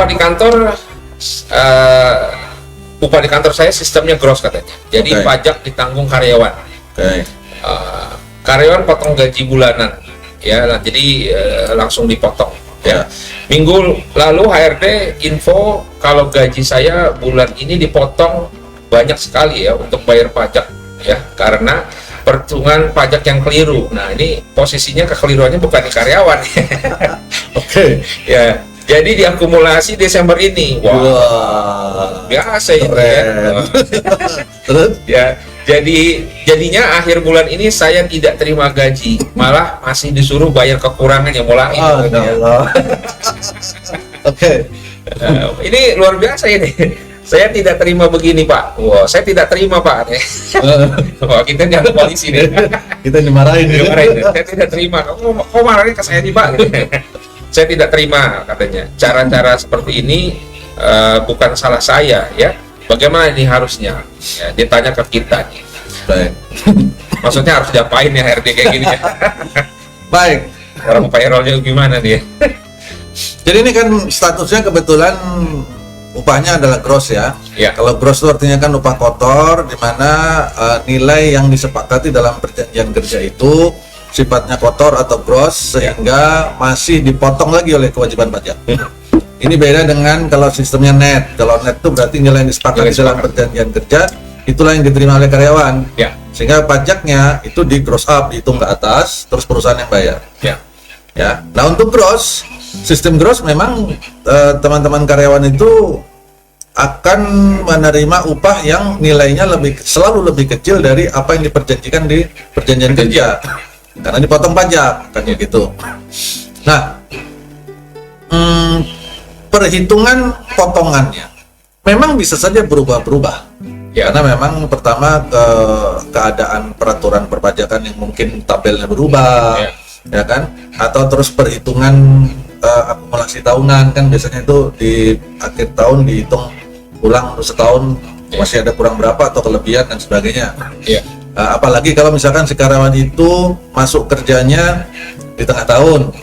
upah di kantor upah di kantor saya sistemnya gross katanya. Jadi pajak ditanggung karyawan. Karyawan potong gaji bulanan, ya. Nah, jadi langsung dipotong. Ya. Minggu lalu HRD info kalau gaji saya bulan ini dipotong banyak sekali ya untuk bayar pajak, ya, karena perhitungan pajak yang keliru. Nah, ini posisinya kekeliruannya bukan di karyawan. Ya. Jadi diakumulasi Desember ini. Wah, biasa ini ya. Terus? Ya, jadinya akhir bulan ini saya tidak terima gaji, malah masih disuruh bayar kekurangan yang mulai. Ini luar biasa ini. Saya tidak terima begini, Pak. Wah, saya tidak terima, Pak. Wah, kita jangan polisi nih. Kita dimarahin. Saya tidak terima. Kok marahnya ke saya nih, Pak? Saya tidak terima, katanya. Cara-cara seperti ini bukan salah saya, ya. Bagaimana ini harusnya? Ya, ditanya ke kita nih. Baik. Maksudnya harus diapain ya HRD kayak gini ya? Baik. Orang payrollnya gimana dia? Jadi ini kan statusnya kebetulan upahnya adalah gross ya. Ya. Kalau gross itu artinya kan upah kotor, di mana nilai yang disepakati dalam perjanjian kerja itu sifatnya kotor atau gross, sehingga masih dipotong lagi oleh kewajiban pajak. Ini beda dengan kalau sistemnya net. Kalau net itu berarti nilai yang disepakati dalam perjanjian kerja itulah yang diterima oleh karyawan. Ya. Sehingga pajaknya itu di gross up, dihitung ke atas, terus perusahaan yang bayar. Ya. Ya. Nah, untuk gross, sistem gross memang teman-teman karyawan itu akan menerima upah yang nilainya selalu lebih kecil dari apa yang diperjanjikan di perjanjian kerja. Karena dipotong pajak, kan gitu. Nah, perhitungan potongannya memang bisa saja berubah-berubah. Ya. Karena memang pertama keadaan peraturan perpajakan yang mungkin tabelnya berubah, ya kan? Atau terus perhitungan akumulasi tahunan, kan biasanya itu di akhir tahun dihitung ulang untuk setahun masih ada kurang berapa atau kelebihan dan sebagainya. Apalagi kalau misalkan si karyawan itu masuk kerjanya di tengah tahun,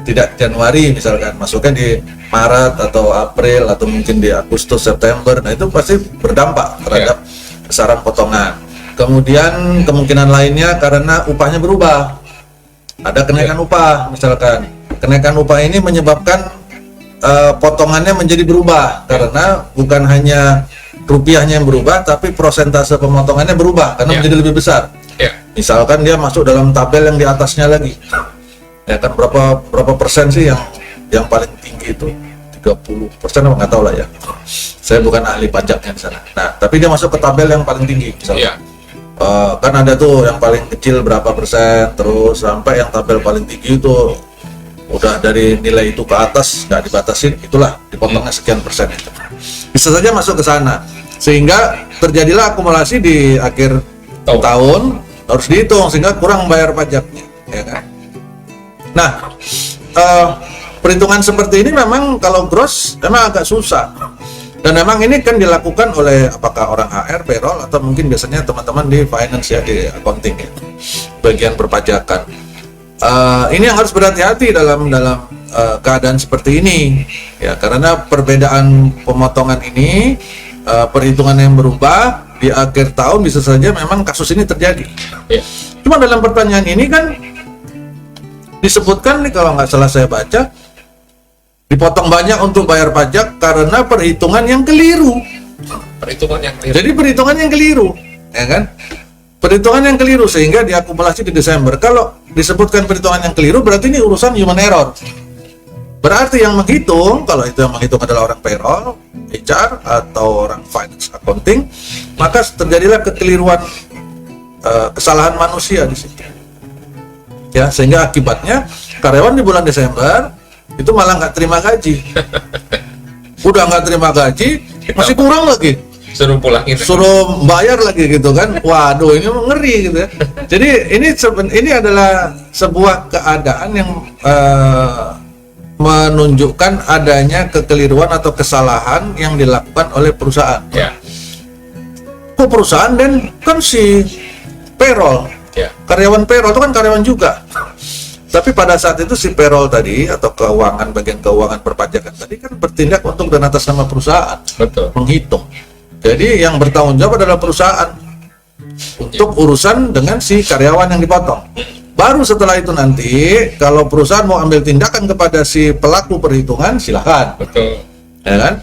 tidak Januari misalkan, masuknya di Maret atau April atau mungkin di Agustus, September. Nah, itu pasti berdampak terhadap besaran potongan. Kemudian kemungkinan lainnya karena upahnya berubah, ada kenaikan upah misalkan. Kenaikan upah ini menyebabkan potongannya menjadi berubah, karena bukan hanya rupiahnya yang berubah, tapi persentase pemotongannya berubah karena menjadi lebih besar. Misalkan dia masuk dalam tabel yang di atasnya lagi, ya kan, berapa persen sih yang paling tinggi itu? 30% apa nggak tahu lah ya. Saya bukan ahli pajaknya di sana. Nah, tapi dia masuk ke tabel yang paling tinggi misalnya. Kan ada tuh yang paling kecil berapa persen, terus sampai yang tabel paling tinggi itu udah dari nilai itu ke atas nggak dibatasin, itulah dipotongnya sekian persen itu. Bisa saja masuk ke sana, sehingga terjadilah akumulasi di akhir tahun harus dihitung sehingga kurang bayar pajaknya, ya kan? Nah, perhitungan seperti ini memang kalau gross memang agak susah, dan memang ini kan dilakukan oleh apakah orang HR, payroll, atau mungkin biasanya teman-teman di finance ya, di accounting ya, bagian perpajakan. Ini yang harus berhati-hati dalam keadaan seperti ini, ya, karena perbedaan pemotongan ini, perhitungan yang berubah di akhir tahun bisa saja memang kasus ini terjadi. Cuma dalam pertanyaan ini kan disebutkan nih, kalau nggak salah saya baca, dipotong banyak untuk bayar pajak karena perhitungan yang keliru. Jadi perhitungan yang keliru, ya kan? Perhitungan yang keliru sehingga diakumulasi di Desember. Kalau disebutkan perhitungan yang keliru, berarti ini urusan human error. Berarti yang menghitung, kalau itu yang menghitung adalah orang payroll, HR, atau orang finance accounting, maka terjadilah kekeliruan, kesalahan manusia di situ. Ya, sehingga akibatnya karyawan di bulan Desember itu malah nggak terima gaji. Udah nggak terima gaji, masih kurang lagi. Suruh bayar lagi gitu kan. Waduh, ini ngeri gitu ya. Jadi ini adalah sebuah keadaan yang menunjukkan adanya kekeliruan atau kesalahan yang dilakukan oleh perusahaan. Kok perusahaan dan kan si payroll, karyawan payroll itu kan karyawan juga. Tapi pada saat itu si payroll tadi atau bagian keuangan perpajakan tadi kan bertindak untuk dan atas nama perusahaan, Betul. menghitung. Jadi yang bertanggung jawab adalah perusahaan untuk urusan dengan si karyawan yang dipotong. Baru setelah itu nanti kalau perusahaan mau ambil tindakan kepada si pelaku perhitungan, silahkan, Betul. ya kan?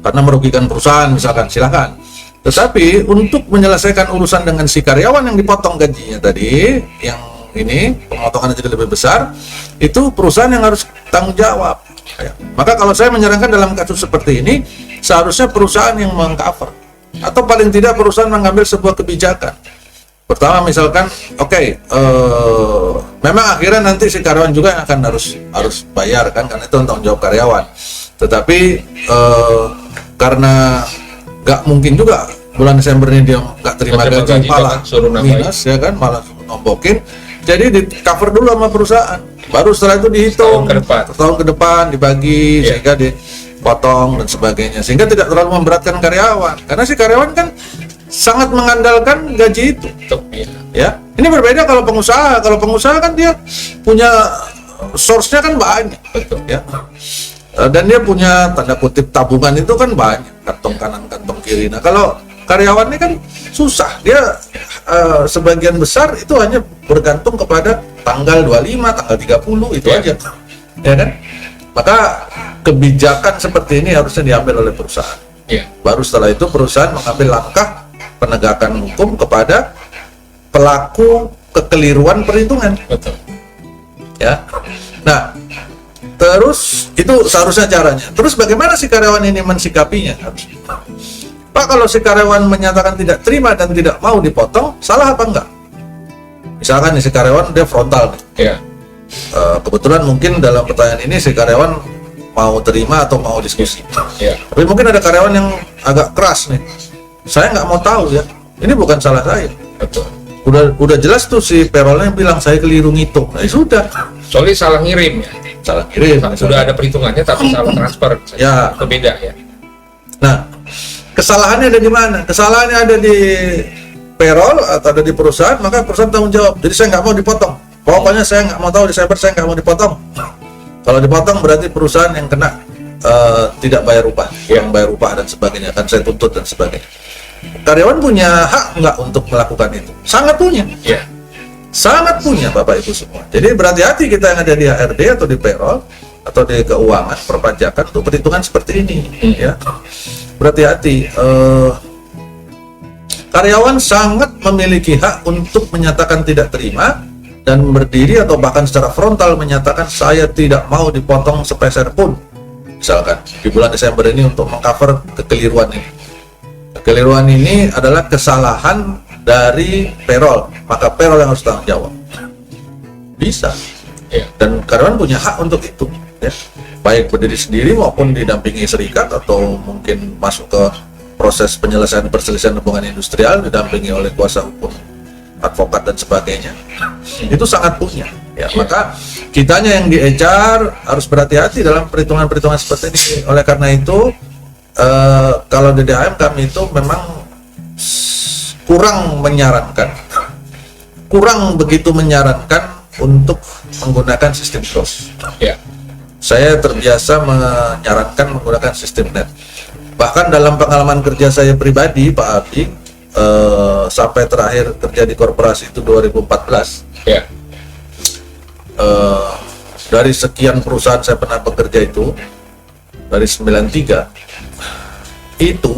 Karena merugikan perusahaan misalkan, silahkan. Tetapi untuk menyelesaikan urusan dengan si karyawan yang dipotong gajinya tadi, yang ini pemotongannya jadi lebih besar, itu perusahaan yang harus tanggung jawab. Ya. Maka kalau saya menyarankan dalam kasus seperti ini, seharusnya perusahaan yang mengcover, atau paling tidak perusahaan mengambil sebuah kebijakan. Pertama misalkan, memang akhirnya nanti si karyawan juga yang akan harus bayar kan, karena itu tanggung jawab karyawan. Tetapi karena nggak mungkin juga bulan Desember ini dia nggak terima gaji, malah minus ya kan, malah nombokin. Jadi di cover dulu sama perusahaan, baru setelah itu dihitung tahun ke depan dibagi sehingga dipotong dan sebagainya, sehingga tidak terlalu memberatkan karyawan, karena si karyawan kan sangat mengandalkan gaji itu. Ya, ini berbeda kalau pengusaha. Kalau pengusaha kan dia punya source-nya kan banyak, ya. Dan dia punya tanda kutip tabungan itu kan banyak, kantong kanan kantong kiri. Nah kalau karyawan ini kan susah, dia sebagian besar itu hanya bergantung kepada tanggal 25, tanggal 30 itu aja, ya kan? Maka kebijakan seperti ini harusnya diambil oleh perusahaan. Baru setelah itu perusahaan mengambil langkah penegakan hukum kepada pelaku kekeliruan perhitungan. Betul. Ya. Nah, terus itu seharusnya caranya. Terus bagaimana si karyawan ini mensikapinya? Pak, kalau si karyawan menyatakan tidak terima dan tidak mau dipotong, salah apa enggak? Misalkan si karyawan dia frontal nih. Iya. Kebetulan mungkin dalam pertanyaan ini si karyawan mau terima atau mau diskusi. Iya. Tapi mungkin ada karyawan yang agak keras nih. Saya nggak mau tahu ya. Ini bukan salah saya. Betul. Udah jelas tuh si payrollnya bilang saya keliru ngitung. Nah, sudah. Soalnya salah ngirim ya. Salah kirim. Sudah ada perhitungannya tapi salah transfer. Ya. Itu beda ya. Nah, kesalahannya ada di mana? Kesalahannya ada di payroll atau ada di perusahaan, maka perusahaan tanggung jawab. Jadi saya nggak mau dipotong. Pokoknya saya nggak mau tahu Desember saya nggak mau dipotong. Kalau dipotong berarti perusahaan yang kena tidak bayar upah, yang bayar upah dan sebagainya, akan saya tuntut dan sebagainya. Karyawan punya hak nggak untuk melakukan itu? Sangat punya. Iya. Sangat punya Bapak Ibu semua. Jadi berhati-hati kita yang ada di HRD atau di payroll atau di keuangan perpajakan untuk perhitungan seperti ini, ya. Berhati-hati. Karyawan sangat memiliki hak untuk menyatakan tidak terima dan berdiri atau bahkan secara frontal menyatakan saya tidak mau dipotong sepeser pun. Misalkan di bulan Desember ini untuk mengcover kekeliruan ini. Kekeliruan ini adalah kesalahan dari payroll, maka payroll yang harus tanggung jawab. Bisa. Dan karyawan punya hak untuk itu, ya. Baik berdiri sendiri maupun didampingi serikat atau mungkin masuk ke proses penyelesaian perselisihan hubungan industrial didampingi oleh kuasa hukum, advokat dan sebagainya. Itu sangat punya, ya. Maka kitanya yang di HR harus berhati-hati dalam perhitungan-perhitungan seperti ini. Oleh karena itu kalau di DHM kami itu memang kurang begitu menyarankan untuk menggunakan sistem gross. Ya. Saya terbiasa menyarankan menggunakan sistem net. Bahkan dalam pengalaman kerja saya pribadi, Pak Abdi, sampai terakhir kerja di korporasi itu 2014. Ya. Dari sekian perusahaan saya pernah bekerja itu, dari 93 itu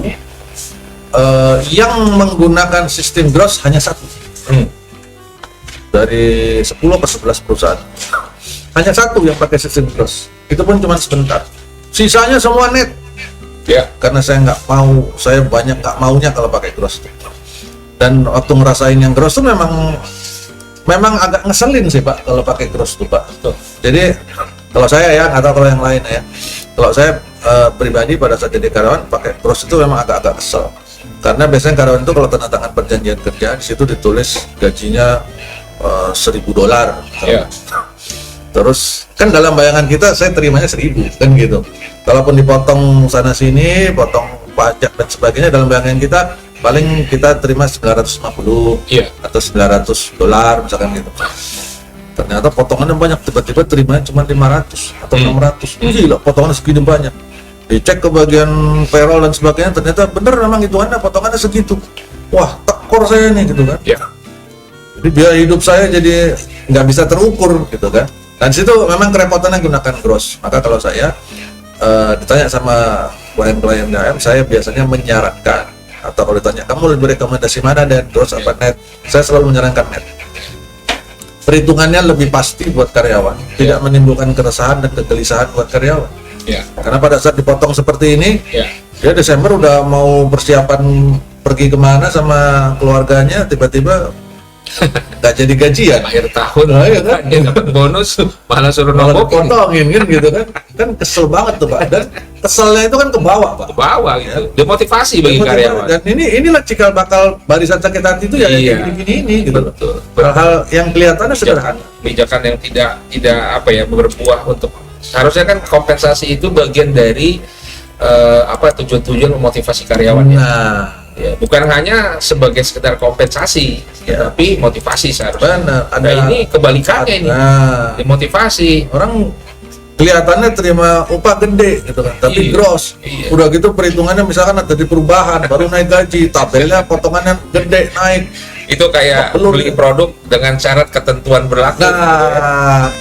yang menggunakan sistem gross hanya satu. Dari 10 ke 11 perusahaan hanya satu yang pakai sistem gross, itu pun cuma sebentar, sisanya semua net. Ya, karena saya banyak nggak maunya kalau pakai gross itu. Dan waktu ngerasain yang gross itu memang agak ngeselin sih Pak kalau pakai gross itu Pak. Jadi kalau saya ya, atau kalau yang lain ya, kalau saya pribadi pada saat jadi karyawan pakai gross itu memang agak-agak kesel, karena biasanya karyawan itu kalau tanda tangan perjanjian kerja di situ ditulis gajinya $1.000. Ya. Terus kan dalam bayangan kita saya terimanya 1.000 kan gitu. Kalaupun dipotong sana sini, potong pajak dan sebagainya, dalam bayangan kita paling kita terima 950 atau $900 misalkan gitu. ternyata potongannya banyak, tiba-tiba terimanya cuma 500 atau 600. Gila, potongannya segini banyak. Dicek ke bagian payroll dan sebagainya, ternyata bener memang hitungannya potongannya segitu. Wah, tekor saya nih gitu kan. Ya. Jadi biaya hidup saya jadi nggak bisa terukur gitu kan. Dan situ memang kerepotannya gunakan gross. Maka kalau saya ditanya sama klien-klien DAM, saya biasanya menyarankan, atau kalau ditanya kamu lebih rekomendasi mana dan gross apa net, saya selalu menyarankan net. Perhitungannya lebih pasti buat karyawan, tidak menimbulkan keresahan dan kegelisahan buat karyawan. Karena pada saat dipotong seperti ini, dia Desember udah mau persiapan pergi kemana sama keluarganya, tiba-tiba nggak jadi gajian. Akhir tahun, ya kan? dia dapat bonus, malah suruh Malah nombok dipotongin kan gitu kan kesel banget tuh Pak. Dan keselnya itu kan ke bawah Pak. ke bawah gitu. Demotivasi bagi karyawan. Dan inilah cikal bakal barisan sakit hati itu ya yang gini-gini ini gitu loh. Betul. Hal-hal yang kelihatannya sederhana. Kebijakan yang tidak apa ya, berbuah untuk, harusnya kan kompensasi itu bagian dari tujuan-tujuan memotivasi karyawannya. Nah, Ya, bukan hanya sebagai sekedar kompensasi, tapi motivasi seharusnya. benar. Nah, ini kebalikannya ini. Nah, Demotivasi. orang kelihatannya terima upah gede gitu kan, tapi Iya. gross. Iya. Udah gitu perhitungannya misalkan ada di perubahan, baru naik gaji, tabelnya potongannya gede naik. Itu kayak Belum. beli produk dengan syarat ketentuan berlaku. Nah,